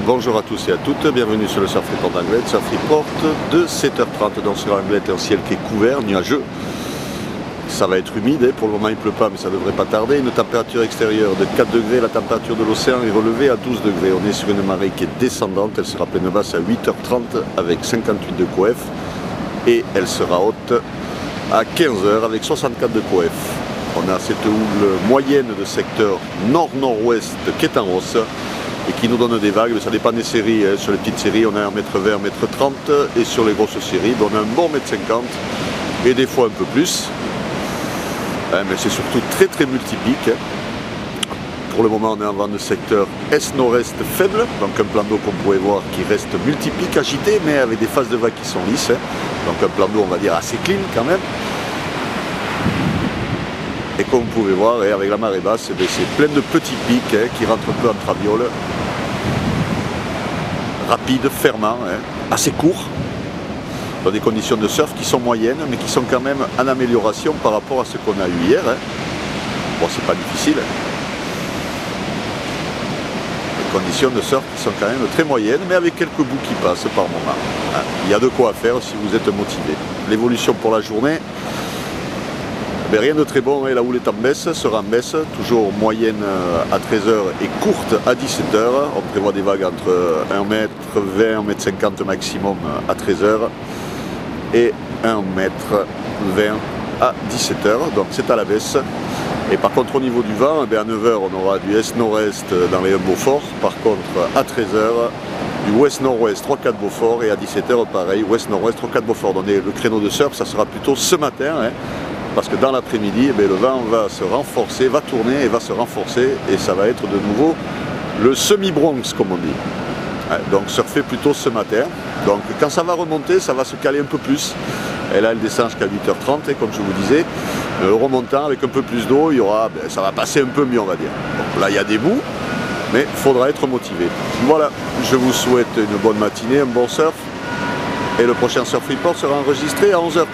Bonjour à tous et à toutes, bienvenue sur le Surf Report d'Anglet, Surf Report de 7h30 dans sur Anglet, un ciel qui est couvert, nuageux. Ça va être humide, pour le moment il ne pleut pas mais ça ne devrait pas tarder. Une température extérieure de 4 degrés, la température de l'océan est relevée à 12 degrés. On est sur une marée qui est descendante, elle sera pleine basse à 8h30 avec 58 de coef et elle sera haute à 15h avec 64 de coef. On a cette houle moyenne de secteur nord-nord-ouest qui est en hausse et qui nous donne des vagues, mais ça dépend des séries. Sur les petites séries, on a 1m20, 1m30 et sur les grosses séries, on a un bon 1m50 et des fois un peu plus. Mais c'est surtout très multipique. Pour le moment, on est en vent de secteur est-nord-est faible, donc un plan d'eau qu'on pourrait voir qui reste multipique, agité, mais avec des phases de vagues qui sont lisses. Donc un plan d'eau, on va dire, assez clean quand même. Et comme vous pouvez voir, avec la marée basse, c'est plein de petits pics qui rentrent un peu en traviole. Rapides, fermants, assez courts. Dans des conditions de surf qui sont moyennes, mais qui sont quand même en amélioration par rapport à ce qu'on a eu hier. Bon, c'est pas difficile. Des conditions de surf qui sont quand même très moyennes, mais avec quelques bouts qui passent par moment. Il y a de quoi faire si vous êtes motivé. L'évolution pour la journée, rien de très bon, la houle est en baisse, sera en baisse, toujours moyenne à 13h et courte à 17h. On prévoit des vagues entre 1m20, 1m50 maximum à 13h et 1m20 à 17h, donc c'est à la baisse. Et par contre au niveau du vent, à 9h on aura du est-nord-est dans les Beaufort, par contre à 13h du ouest-nord-ouest 3-4 Beaufort et à 17h pareil, ouest-nord-ouest 3-4 Beaufort. Donc le créneau de surf ça sera plutôt ce matin, parce que dans l'après-midi, le vent va se renforcer, va tourner et va se renforcer et ça va être de nouveau le semi-bronx comme on dit. Donc surfer plutôt ce matin. Donc quand ça va remonter, ça va se caler un peu plus. Et là elle descend jusqu'à 8h30 et comme je vous disais, remontant avec un peu plus d'eau, ça va passer un peu mieux on va dire. Donc là il y a des bouts, mais il faudra être motivé. Voilà, je vous souhaite une bonne matinée, un bon surf. Et le prochain Surf Report sera enregistré à 11h30.